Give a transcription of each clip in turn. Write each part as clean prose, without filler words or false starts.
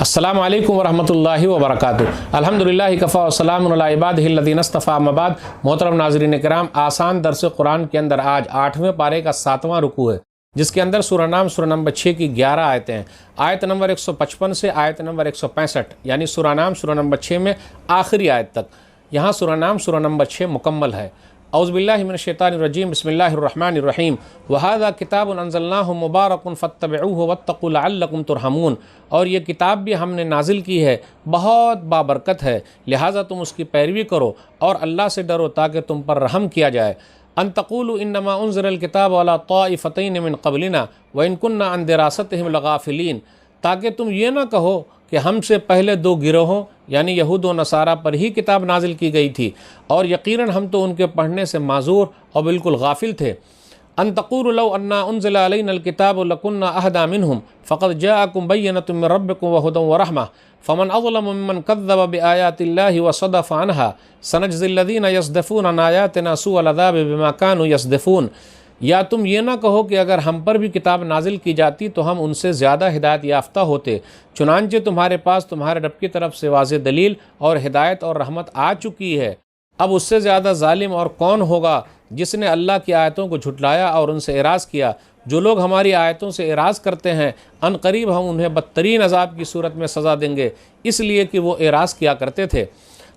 السلام علیکم ورحمۃ اللہ وبرکاتہ۔ الحمدللہ کفا وسلام علی عبادہ الذین اصطفیٰ اما بعد۔ محترم ناظرین کرام، آسان درس قرآن کے اندر آج 8ویں پارے کا 7واں رکوع ہے، جس کے اندر سورہ نام سورہ نمبر 6 کی 11 آیتیں ہیں۔ آیت نمبر 155 سے آیت نمبر 165، یعنی سورہ نام سورہ نمبر 6 میں آخری آیت تک۔ یہاں سورہ نام سورہ نمبر 6 مکمل ہے۔ اعوذ باللہ من الشیطان الرجیم، بسم اللہ الرحمن الرحیم۔ وَهَذَا كِتَابٌ أَنزَلْنَاهُ مُبَارَكٌ فَاتَّبِعُوهُ وَاتَّقُوا لَعَلَّكُمْ تُرْحَمُونَ۔ اور یہ کتاب بھی ہم نے نازل کی ہے، بہت بابرکت ہے، لہٰذا تم اس کی پیروی کرو اور اللہ سے ڈرو تاکہ تم پر رحم کیا جائے۔ ان تقولوا انما انزل الكتاب على طائفتين من قبلنا وان كنا عن دراستهم لغافلين، تاکہ تم یہ نہ کہو کہ ہم سے پہلے دو گروہوں یعنی یہود و نصارہ پر ہی کتاب نازل کی گئی تھی، اور یقیناً ہم تو ان کے پڑھنے سے معذور اور بالکل غافل تھے۔ ان تقولوا لو ان انزل علينا الكتاب لكنا اهدى منهم فقد جاءكم بينة من ربكم وهدى ورحمة فمن اظلم ممن كذب بآيات الله وصدف عنها سنجزي الذين يصدفون عن آياتنا سوء العذاب بما كانوا يصدفون۔ یا تم یہ نہ کہو کہ اگر ہم پر بھی کتاب نازل کی جاتی تو ہم ان سے زیادہ ہدایت یافتہ ہوتے، چنانچہ تمہارے پاس تمہارے رب کی طرف سے واضح دلیل اور ہدایت اور رحمت آ چکی ہے۔ اب اس سے زیادہ ظالم اور کون ہوگا جس نے اللہ کی آیتوں کو جھٹلایا اور ان سے اعراض کیا۔ جو لوگ ہماری آیتوں سے اعراض کرتے ہیں ان قریب ہم انہیں بدترین عذاب کی صورت میں سزا دیں گے، اس لیے کہ وہ اعراض کیا کرتے تھے۔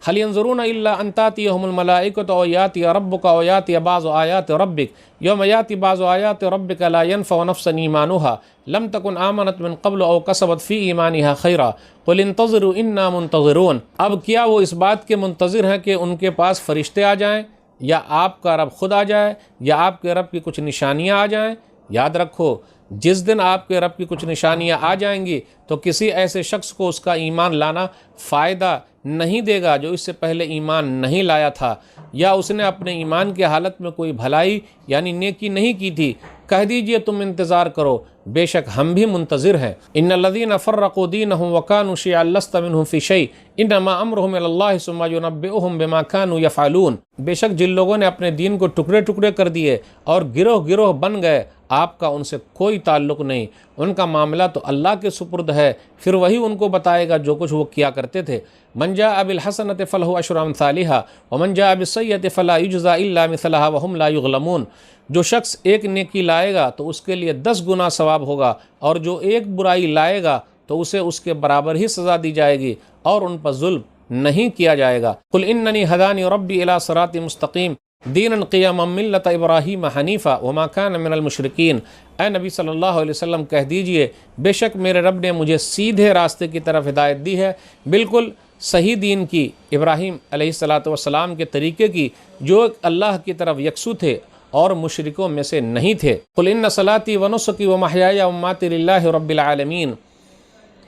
هل ينظرون الا ان تاتيهم الملائكه او ياتي ربك او ياتي بعض آيات ربك يوم ياتي بعض آيات ربك لا ينفع نفسا ايمانها لم تكن آمنت من قبل او كسبت في ايمانها خيرا قل انتظروا انا منتظرون۔ اب کیا وہ اس بات کے منتظر ہیں کہ ان کے پاس فرشتے آ جائیں، یا آپ کا رب خود آ جائے، یا آپ کے رب کی کچھ نشانیاں آ جائیں؟ یاد رکھو، جس دن آپ کے رب کی کچھ نشانیاں آ جائیں گی تو کسی ایسے شخص کو اس کا ایمان لانا فائدہ نہیں دے گا جو اس سے پہلے ایمان نہیں لایا تھا، یا اس نے اپنے ایمان کی حالت میں کوئی بھلائی یعنی نیکی نہیں کی تھی۔ کہہ دیجئے تم انتظار کرو، بے شک ہم بھی منتظر ہیں۔ ان الذین فرقوا دینهم وکانوا شیعا لست منهم فی شیء انما امرهم الی اللہ ثم ینبئهم بما كانوا یفعلون۔ بے شک جن لوگوں نے اپنے دین کو ٹکڑے ٹکڑے کر دیے اور گروہ گروہ بن گئے، آپ کا ان سے کوئی تعلق نہیں، ان کا معاملہ تو اللہ کے سپرد ہے، پھر وہی ان کو بتائے گا جو کچھ وہ کیا کرتے تھے۔ من جاء بالحسنۃ فلہ عشر امثالها ومن جاء بالسیئۃ فلا یجزی الا مثلها وهم لا یظلمون۔ جو شخص ایک نیکی لائے گا تو اس کے لیے 10 گنا ثواب ہوگا، اور جو ایک برائی لائے گا تو اسے اس کے برابر ہی سزا دی جائے گی، اور ان پر ظلم نہیں کیا جائے گا۔ قل اننی ہدانی ربی الی صراط مستقیم دینا قیما ملت ابراہیم حنیفا وما کان من المشرکین۔ اے نبی صلی اللہ علیہ وسلم کہہ دیجئے، بے شک میرے رب نے مجھے سیدھے راستے کی طرف ہدایت دی ہے، بالکل صحیح دین کی، ابراہیم علیہ السلام کے طریقے کی، جو اللہ کی طرف یکسو تھے اور مشرکوں میں سے نہیں تھے۔ قل ان صلاتی ونسکی ومحیای ومماتی للہ رب العالمین۔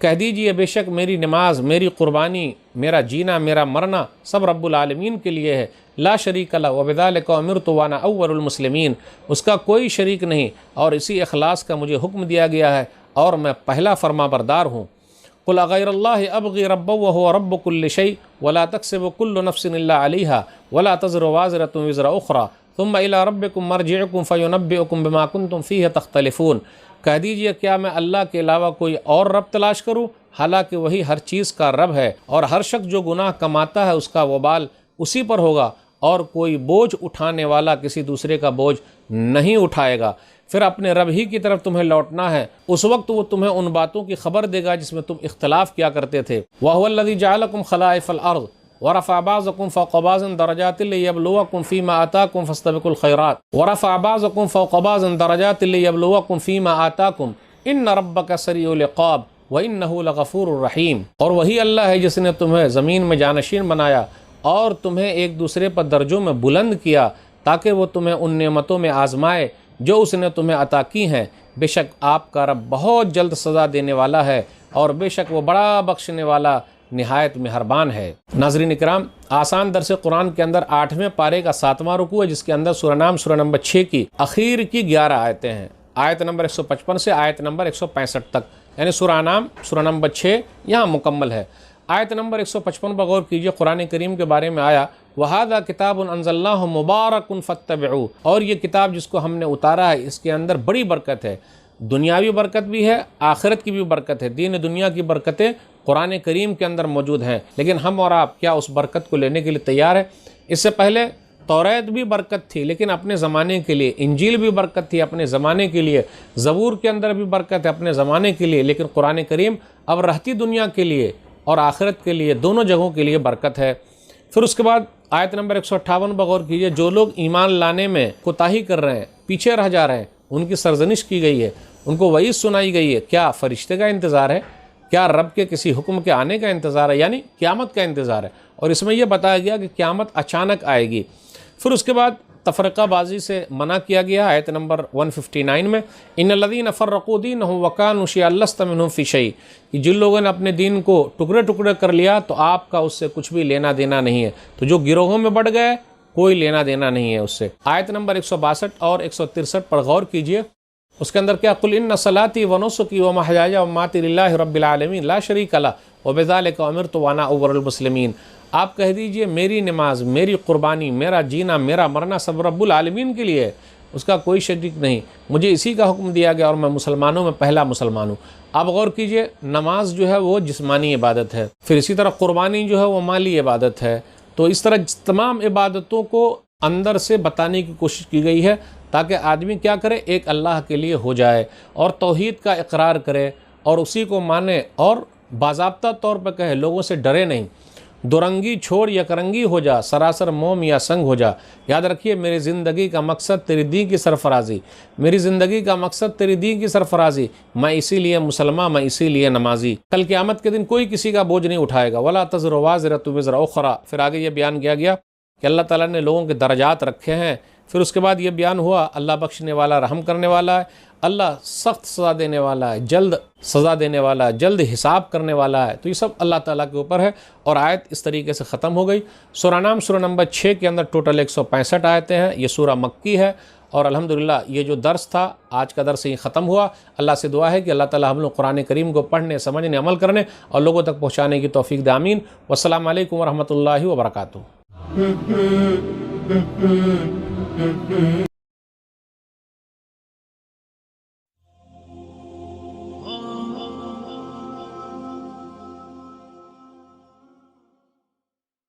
کہہ دیجئے بے شک میری نماز، میری قربانی، میرا جینا، میرا مرنا سب رب العالمین کے لیے ہے، لا شریک لہ وبذالک امرت وانا اول المسلمین۔ اس کا کوئی شریک نہیں، اور اسی اخلاص کا مجھے حکم دیا گیا ہے، اور میں پہلا فرما بردار ہوں۔ قل اغیر اللہ ابغی ربا وہو رب کل شیء ولا تکسب کل نفس الا علیہا ولا تزر وازرۃ وزر اخری ثم الی ربکم مرجعکم فینبئکم بما کنتم فیہ تختلفون۔ کہہ دیجئے کیا میں اللہ کے علاوہ کوئی اور رب تلاش کروں، حالانکہ وہی ہر چیز کا رب ہے، اور ہر شخص جو گناہ کماتا ہے اس کا وبال اسی پر ہوگا، اور کوئی بوجھ اٹھانے والا کسی دوسرے کا بوجھ نہیں اٹھائے گا۔ پھر اپنے رب ہی کی طرف تمہیں لوٹنا ہے، اس وقت وہ تمہیں ان باتوں کی خبر دے گا جس میں تم اختلاف کیا کرتے تھے۔ وَهُوَ الَّذِي جَعَلَكُمْ خَلَائِفَ الْأَرْضِ وَرَفَعَ بَعْضَكُمْ فَوْقَ بَعْضٍ دَرَجَاتٍ لِيَبْلُوَكُمْ فِي مَا آتَاكُمْ فَاسْتَبِقُوا الْخَيْرَاتِ وَرَفَعَ بَعْضَكُمْ فَوْقَ بَعْضٍ دَرَجَاتٍ لِيَبْلُوَكُمْ فِي مَا آتَاكُمْ إِنَّ رَبَّكَ سَرِيعُ الْعِقَابِ وَإِنَّهُ لَغَفُورٌ رَحِيمٌ۔ اور وہی اللہ ہے جس نے تمہیں زمین میں جانشین بنایا اور تمہیں ایک دوسرے پر درجوں میں بلند کیا تاکہ وہ تمہیں ان نعمتوں میں آزمائے جو اس نے تمہیں عطا کی ہیں۔ بے شک آپ کا رب بہت جلد سزا دینے والا ہے، اور بے شک وہ بڑا بخشنے والا نہایت مہربان ہے۔ ناظرین اکرام، آسان درس قرآن کے اندر 8ویں پارے کا 7واں رکوع ہے، جس کے اندر سورہ نام سورہ نمبر 6 کی اخیر کی 11 آیتیں ہیں، آیت نمبر 155 سے آیت نمبر 165 تک، یعنی سورہ نام سورہ نمبر 6 یہاں مکمل ہے۔ آیت نمبر 155 پر غور کیجئے، قرآن کریم کے بارے میں آیا وَهَذَا كِتَابٌ أَنزَلْنَاهُ مُبَارَكٌ فَاتَّبِعُوهُ، اور یہ کتاب جس کو ہم نے اتارا ہے اس کے اندر بڑی برکت ہے، دنیاوی برکت بھی ہے، آخرت کی بھی برکت ہے، دین دنیا کی برکتیں قرآن کریم کے اندر موجود ہیں، لیکن ہم اور آپ کیا اس برکت کو لینے کے لیے تیار ہیں؟ اس سے پہلے توریت بھی برکت تھی لیکن اپنے زمانے کے لیے، انجیل بھی برکت تھی اپنے زمانے کے لیے، زبور کے اندر بھی برکت ہے اپنے زمانے کے لیے، لیکن قرآن کریم اب رہتی دنیا کے لیے اور آخرت کے لیے، دونوں جگہوں کے لیے برکت ہے۔ پھر اس کے بعد آیت نمبر 158 بغور کیجئے، جو لوگ ایمان لانے میں کوتاہی کر رہے ہیں، پیچھے رہ جا رہے ہیں، ان کی سرزنش کی گئی ہے، ان کو وعید سنائی گئی ہے۔ کیا فرشتے کا انتظار ہے؟ کیا رب کے کسی حکم کے آنے کا انتظار ہے؟ یعنی قیامت کا انتظار ہے، اور اس میں یہ بتایا گیا کہ قیامت اچانک آئے گی۔ پھر اس کے بعد تفرقہ بازی سے منع کیا گیا آیت نمبر 159 میں، ان الذین فرقوا دینہم وکانوا شیعا لست منہم فی شیء، کہ جن لوگوں نے اپنے دین کو ٹکڑے ٹکڑے کر لیا تو آپ کا اس سے کچھ بھی لینا دینا نہیں ہے، تو جو گروہوں میں بڑھ گئے کوئی لینا دینا نہیں ہے اس سے۔ آیت نمبر 162 اور 163 پر غور کیجئے، اس کے اندر کیا، قل ان صلاتی ونسکی ومحیای ومماتی للہ رب العالمین لا شریک لہ وبذلک امرت وانا اول المسلمین، آپ کہہ دیجئے میری نماز، میری قربانی، میرا جینا، میرا مرنا سب رب العالمین کے لیے ہے، اس کا کوئی شریک نہیں، مجھے اسی کا حکم دیا گیا اور میں مسلمانوں میں پہلا مسلمان ہوں۔ آپ غور کیجئے، نماز جو ہے وہ جسمانی عبادت ہے، پھر اسی طرح قربانی جو ہے وہ مالی عبادت ہے، تو اس طرح تمام عبادتوں کو اندر سے بتانے کی کوشش کی گئی ہے تاکہ آدمی کیا کرے، ایک اللہ کے لیے ہو جائے اور توحید کا اقرار کرے اور اسی کو مانے اور باضابطہ طور پہ کہے، لوگوں سے ڈرے نہیں، دورنگی چھوڑ یکرنگی ہو جا، سراسر موم یا سنگ ہو جا۔ یاد رکھیے، میری زندگی کا مقصد تیری دین کی سرفرازی، میری زندگی کا مقصد تیری دین کی سرفرازی، میں اسی لیے مسلمان، میں اسی لیے نمازی۔ کل قیامت کے دن کوئی کسی کا بوجھ نہیں اٹھائے گا، ولا تزر وازرۃ وزر اخری۔ پھر آگے یہ بیان کیا گیا کہ اللہ تعالیٰ نے لوگوں کے درجات رکھے ہیں۔ پھر اس کے بعد یہ بیان ہوا اللہ بخشنے والا، رحم کرنے والا ہے، اللہ سخت سزا دینے والا ہے، جلد سزا دینے والا ہے، جلد حساب کرنے والا ہے، تو یہ سب اللہ تعالیٰ کے اوپر ہے۔ اور آیت اس طریقے سے ختم ہو گئی۔ سورہ نام سورہ نمبر 6 کے اندر ٹوٹل 165 آیتیں ہیں، یہ سورہ مکی ہے، اور الحمدللہ یہ جو درس تھا آج کا درس ہی ختم ہوا۔ اللہ سے دعا ہے کہ اللہ تعالیٰ ہم لوگ قرآن کریم کو پڑھنے، سمجھنے، عمل کرنے اور لوگوں تک پہنچانے کی توفیق دے، آمین۔ والسلام علیکم ورحمۃ اللہ وبرکاتہ۔